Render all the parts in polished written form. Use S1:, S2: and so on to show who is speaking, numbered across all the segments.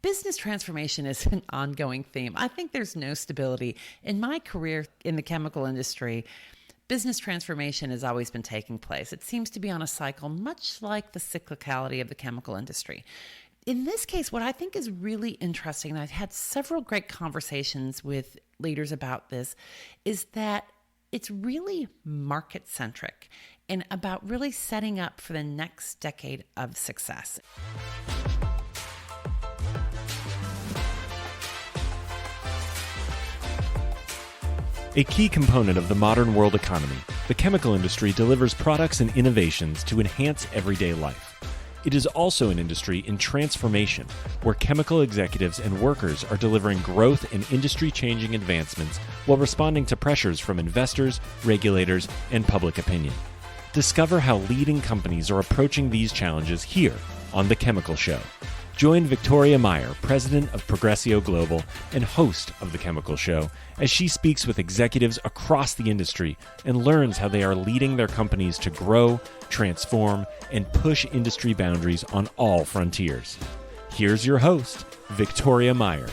S1: Business transformation is an ongoing theme. I think there's no stability. In my career in the chemical industry, business transformation has always been taking place. It seems to be on a cycle, much like the cyclicality of the chemical industry. In this case, what I think is really interesting, and I've had several great conversations with leaders about this, is that it's really market-centric and about really setting up for the next decade of success.
S2: A key component of the modern world economy, the chemical industry delivers products and innovations to enhance everyday life. It is also an industry in transformation, where chemical executives and workers are delivering growth and industry-changing advancements while responding to pressures from investors, regulators, and public opinion. Discover how leading companies are approaching these challenges here on The Chemical Show. Join Victoria Meyer, president of Progressio Global and host of The Chemical Show, as she speaks with executives across the industry and learns how they are leading their companies to grow, transform, and push industry boundaries on all frontiers. Here's your host, Victoria Meyer.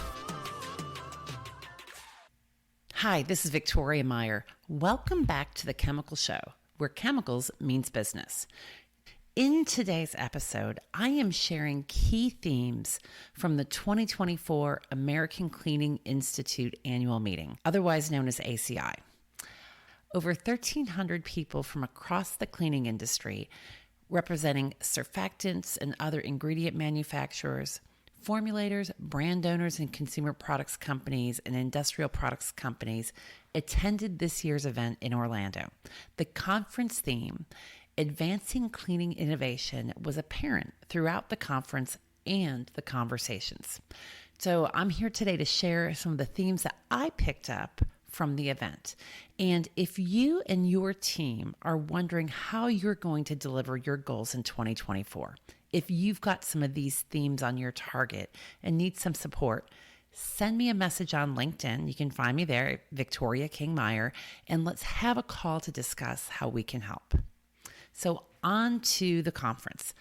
S1: Hi, this is Victoria Meyer. Welcome back to The Chemical Show, where chemicals means business. In today's episode, I am sharing key themes from the 2024 American Cleaning Institute annual meeting, otherwise known as ACI. Over 1,300 people from across the cleaning industry, representing surfactants and other ingredient manufacturers, formulators, brand owners and consumer products companies, and industrial products companies, attended this year's event in Orlando. The conference theme, Advancing Cleaning Innovation, was apparent throughout the conference and the conversations. So I'm here today to share some of the themes that I picked up from the event. And if you and your team are wondering how you're going to deliver your goals in 2024, if you've got some of these themes on your target and need some support, send me a message on LinkedIn. You can find me there, Victoria King Meyer, and let's have a call to discuss how we can help. So on to the conference.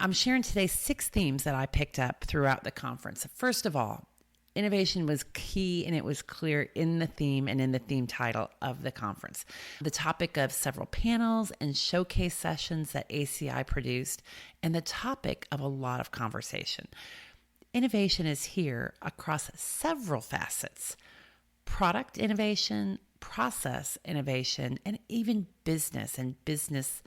S1: I'm sharing today 6 themes that I picked up throughout the conference. First of all, innovation was key, and it was clear in the theme and in the theme title of the conference. The topic of several panels and showcase sessions that ACI produced, and the topic of a lot of conversation. Innovation is here across several facets: product innovation, process innovation, and even business and business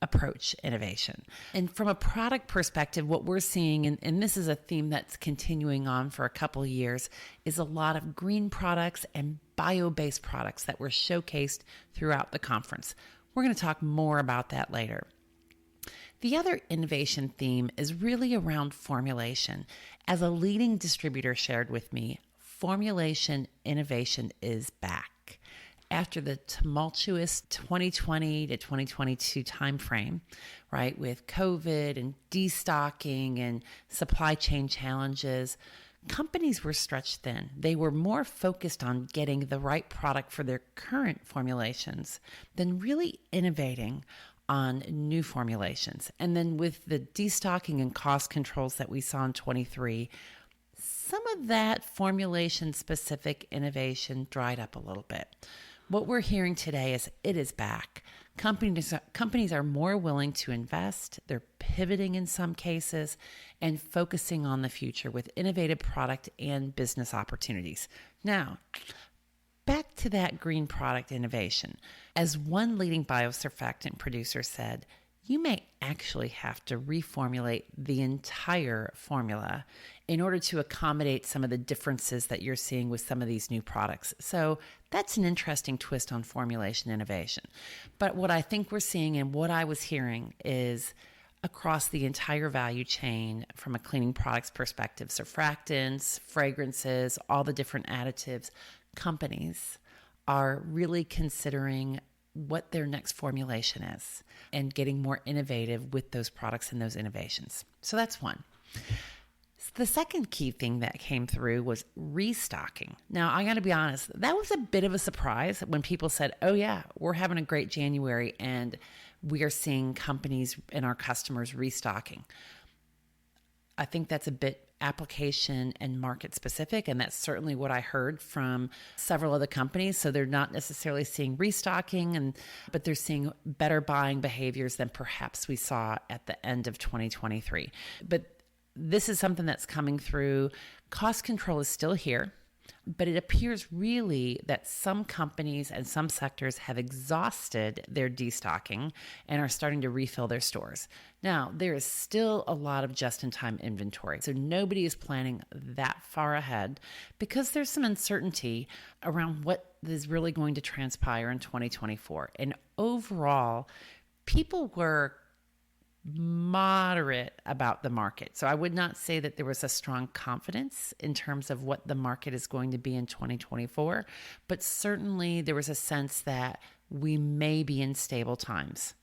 S1: approach innovation. And from a product perspective, what we're seeing, and this is a theme that's continuing on for a couple of years, is a lot of green products and bio-based products that were showcased throughout the conference. We're going to talk more about that later. The other innovation theme is really around formulation. As a leading distributor shared with me, formulation innovation is back. After the tumultuous 2020 to 2022 timeframe, right, with COVID and destocking and supply chain challenges, companies were stretched thin. They were more focused on getting the right product for their current formulations than really innovating on new formulations. And then with the destocking and cost controls that we saw in 23, some of that formulation-specific innovation dried up a little bit. What we're hearing today is it is back. Companies are more willing to invest. They're pivoting in some cases and focusing on the future with innovative product and business opportunities. Now, back to that green product innovation. As one leading biosurfactant producer said, you may actually have to reformulate the entire formula in order to accommodate some of the differences that you're seeing with some of these new products. So that's an interesting twist on formulation innovation. But what I think we're seeing and what I was hearing is across the entire value chain from a cleaning products perspective, surfactants, fragrances, all the different additives, companies are really considering what their next formulation is and getting more innovative with those products and those innovations. So that's one. The second key thing that came through was restocking. Now, I got to be honest, that was a bit of a surprise when people said, oh yeah, we're having a great January and we are seeing companies and our customers restocking. I think that's a bit application and market specific. And that's certainly what I heard from several of the companies. So they're not necessarily seeing restocking, but they're seeing better buying behaviors than perhaps we saw at the end of 2023. But this is something that's coming through. Cost control is still here, but it appears really that some companies and some sectors have exhausted their destocking and are starting to refill their stores. Now, there is still a lot of just-in-time inventory, so nobody is planning that far ahead because there's some uncertainty around what is really going to transpire in 2024. And overall, people were moderate about the market. So I would not say that there was a strong confidence in terms of what the market is going to be in 2024, but certainly there was a sense that we may be in stable times.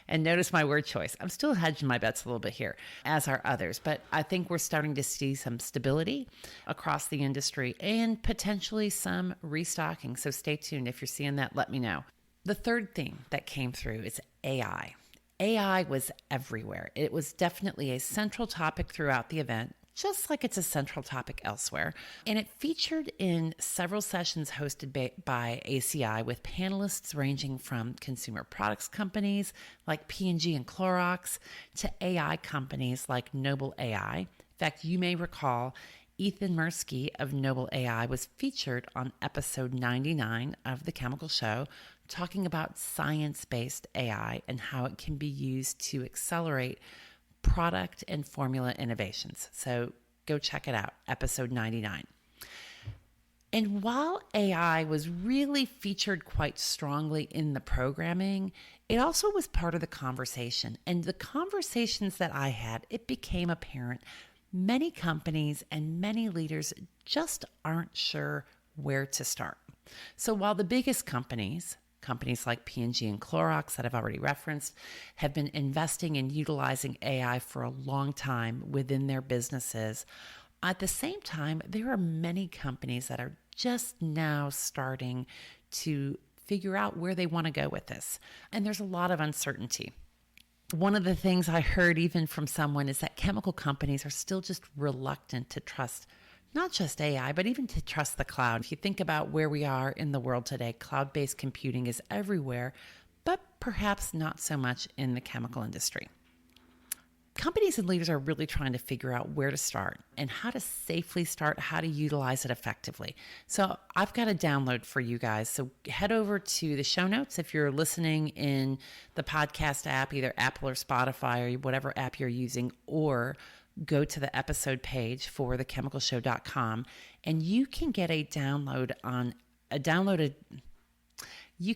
S1: And notice my word choice. I'm still hedging my bets a little bit here, as are others, but I think we're starting to see some stability across the industry and potentially some restocking. So stay tuned. If you're seeing that, let me know. The third theme that came through is AI. AI was everywhere. It was definitely a central topic throughout the event, just like it's a central topic elsewhere. And it featured in several sessions hosted by ACI with panelists ranging from consumer products companies like P&G and Clorox to AI companies like Noble AI. In fact, you may recall Ethan Mirsky of Noble AI was featured on episode 99 of The Chemical Show, talking about science-based AI and how it can be used to accelerate product and formula innovations. So go check it out, episode 99. And while AI was really featured quite strongly in the programming, it also was part of the conversation. And the conversations that I had, it became apparent many companies and many leaders just aren't sure where to start. So while the biggest companies like P&G and Clorox that I've already referenced, have been investing and utilizing AI for a long time within their businesses, at the same time, there are many companies that are just now starting to figure out where they want to go with this. And there's a lot of uncertainty. One of the things I heard even from someone is that chemical companies are still just reluctant to trust not just AI, but even to trust the cloud. If you think about where we are in the world today, cloud-based computing is everywhere, but perhaps not so much in the chemical industry. Companies and leaders are really trying to figure out where to start and how to safely start, how to utilize it effectively. So I've got a download for you guys. So head over to the show notes if you're listening in the podcast app, either Apple or Spotify or whatever app you're using, or go to the episode page for thechemicalshow.com and you can get you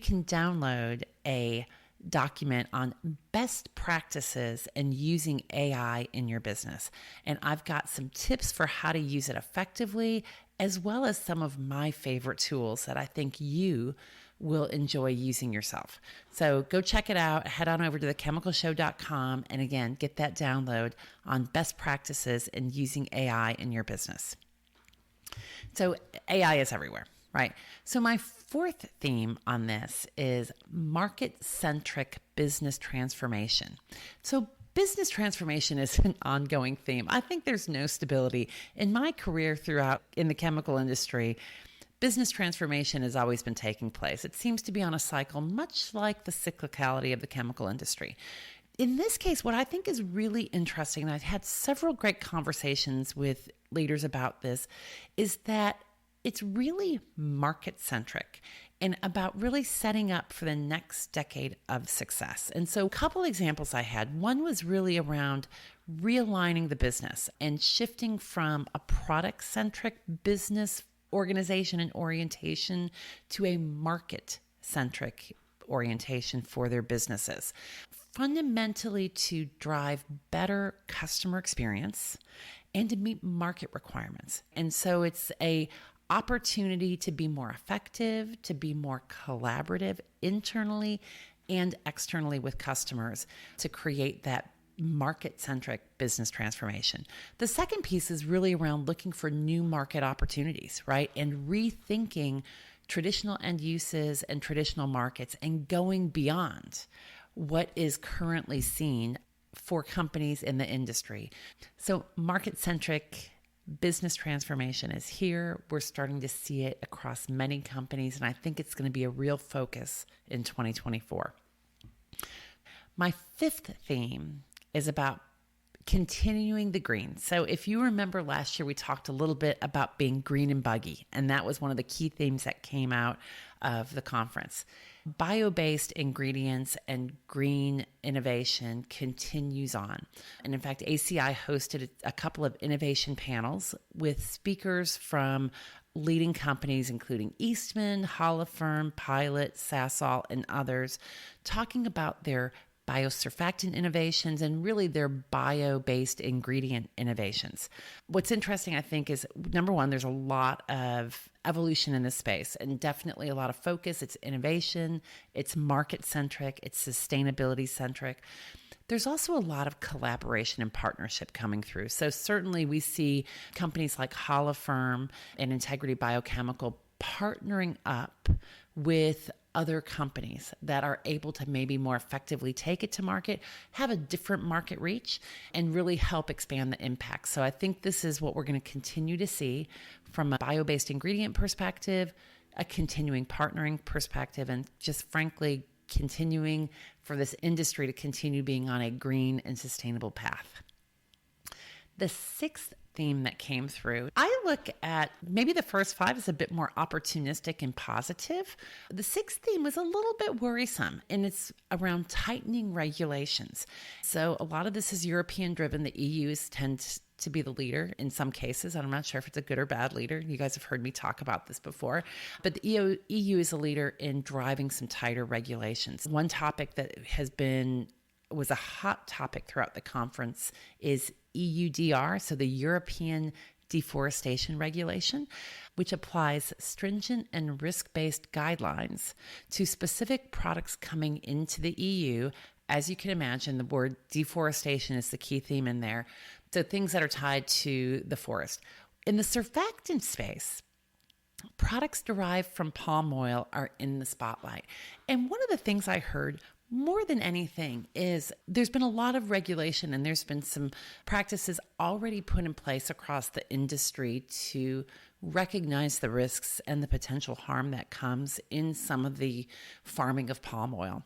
S1: can download a document on best practices and using AI in your business. And I've got some tips for how to use it effectively, as well as some of my favorite tools that I think you will enjoy using yourself. So go check it out. Head on over to thechemicalshow.com and again, get that download on best practices and using AI in your business. So AI is everywhere, right? So my fourth theme on this is market-centric business transformation. So business transformation is an ongoing theme. I think there's no stability. In my career throughout in the chemical industry, business transformation has always been taking place. It seems to be on a cycle, much like the cyclicality of the chemical industry. In this case, what I think is really interesting, and I've had several great conversations with leaders about this, is that it's really market-centric and about really setting up for the next decade of success. And so a couple examples I had. One was really around realigning the business and shifting from a product-centric business organization and orientation to a market-centric orientation for their businesses, fundamentally to drive better customer experience and to meet market requirements. And so it's a opportunity to be more effective, to be more collaborative internally and externally with customers to create that market-centric business transformation. The second piece is really around looking for new market opportunities, right? And rethinking traditional end uses and traditional markets and going beyond what is currently seen for companies in the industry. So market-centric Business transformation is here. We're starting to see it across many companies, and I think it's going to be a real focus in 2024. My fifth theme is about continuing the green. So if you remember last year, we talked a little bit about being green and buggy, and that was one of the key themes that came out of the conference. Bio-based ingredients and green innovation continues on. And in fact, ACI hosted a couple of innovation panels with speakers from leading companies, including Eastman, Holoferm, Pilot, Sasol, and others, talking about their biosurfactant innovations and really their bio-based ingredient innovations. What's interesting, I think, is number one, there's a lot of evolution in this space and definitely a lot of focus. It's innovation, it's market-centric, it's sustainability-centric. There's also a lot of collaboration and partnership coming through. So certainly we see companies like Holoferm and Integrity Biochemical partnering up with other companies that are able to maybe more effectively take it to market, have a different market reach, and really help expand the impact. So I think this is what we're going to continue to see from a bio-based ingredient perspective, a continuing partnering perspective, and just frankly, continuing for this industry to continue being on a green and sustainable path. The sixth theme that came through, I look at maybe the first five is a bit more opportunistic and positive. The sixth theme was a little bit worrisome, and it's around tightening regulations. So a lot of this is European driven. The EUs tend to be the leader in some cases. I'm not sure if it's a good or bad leader. You guys have heard me talk about this before, but the EU is a leader in driving some tighter regulations. One topic that was a hot topic throughout the conference is EUDR, so the European Deforestation Regulation, which applies stringent and risk-based guidelines to specific products coming into the EU. As you can imagine, the word deforestation is the key theme in there. So things that are tied to the forest. In the surfactant space, products derived from palm oil are in the spotlight. And one of the things I heard more than anything is there's been a lot of regulation and there's been some practices already put in place across the industry to recognize the risks and the potential harm that comes in some of the farming of palm oil.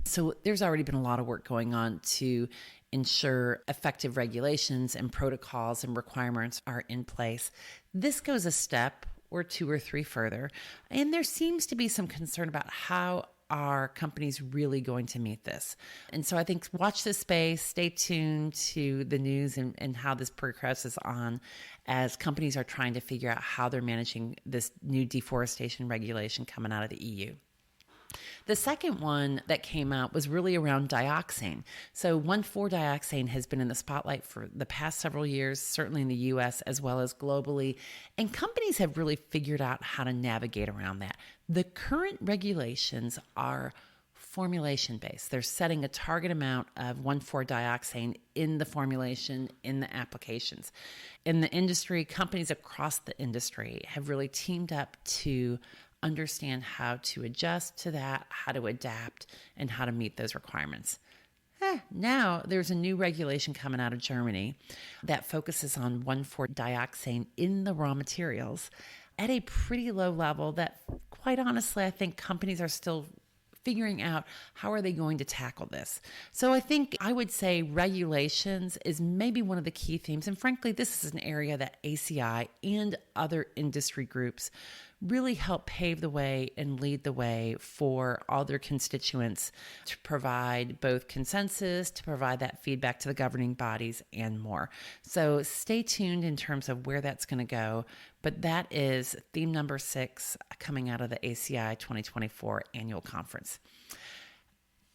S1: So there's already been a lot of work going on to ensure effective regulations and protocols and requirements are in place. This goes a step or two or three further, and there seems to be some concern about how are companies really going to meet this? And so I think watch this space, stay tuned to the news and how this progresses on as companies are trying to figure out how they're managing this new deforestation regulation coming out of the EU. The second one that came out was really around dioxane. So 1,4-dioxane has been in the spotlight for the past several years, certainly in the US as well as globally, and companies have really figured out how to navigate around that. The current regulations are formulation based. They're setting a target amount of 1,4-dioxane in the formulation, in the applications. In the industry, companies across the industry have really teamed up to understand how to adjust to that, how to adapt, and how to meet those requirements. Now there's a new regulation coming out of Germany that focuses on 1,4-dioxane in the raw materials at a pretty low level that, quite honestly, I think companies are still figuring out how are they going to tackle this. So I think I would say regulations is maybe one of the key themes. And frankly, this is an area that ACI and other industry groups really help pave the way and lead the way for all their constituents to provide both consensus, to provide that feedback to the governing bodies and more. So stay tuned in terms of where that's going to go. But that is theme number 6 coming out of the ACI 2024 annual conference.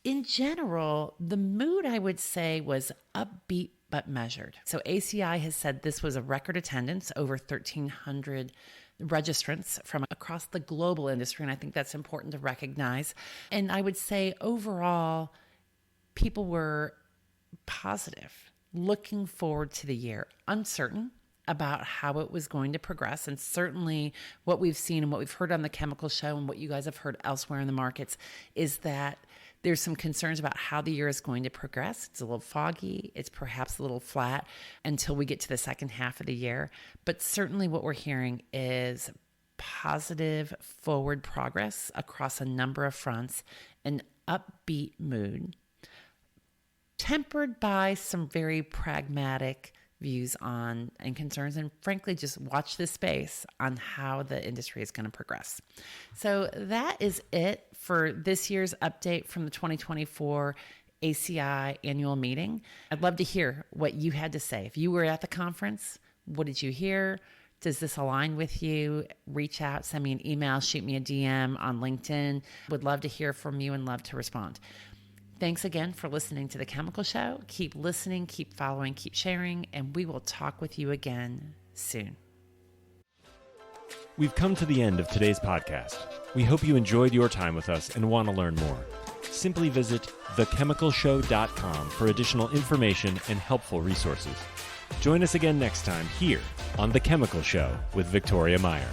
S1: In general, the mood, I would say, was upbeat but measured. So ACI has said this was a record attendance, over 1,300 registrants from across the global industry, and I think that's important to recognize. And I would say overall, people were positive, looking forward to the year, uncertain about how it was going to progress. And certainly what we've seen and what we've heard on the chemical show and what you guys have heard elsewhere in the markets is that There's some concerns about how the year is going to progress. It's a little foggy. It's perhaps a little flat until we get to the second half of the year. But certainly what we're hearing is positive forward progress across a number of fronts, an upbeat mood, tempered by some very pragmatic views on and concerns, and frankly, just watch this space on how the industry is going to progress. So that is it for this year's update from the 2024 ACI annual meeting. I'd love to hear what you had to say. If you were at the conference, what did you hear? Does this align with you? Reach out, send me an email, shoot me a DM on LinkedIn. Would love to hear from you and love to respond. Thanks again for listening to The Chemical Show. Keep listening, keep following, keep sharing, and we will talk with you again soon.
S2: We've come to the end of today's podcast. We hope you enjoyed your time with us and want to learn more. Simply visit thechemicalshow.com for additional information and helpful resources. Join us again next time here on The Chemical Show with Victoria Meyer.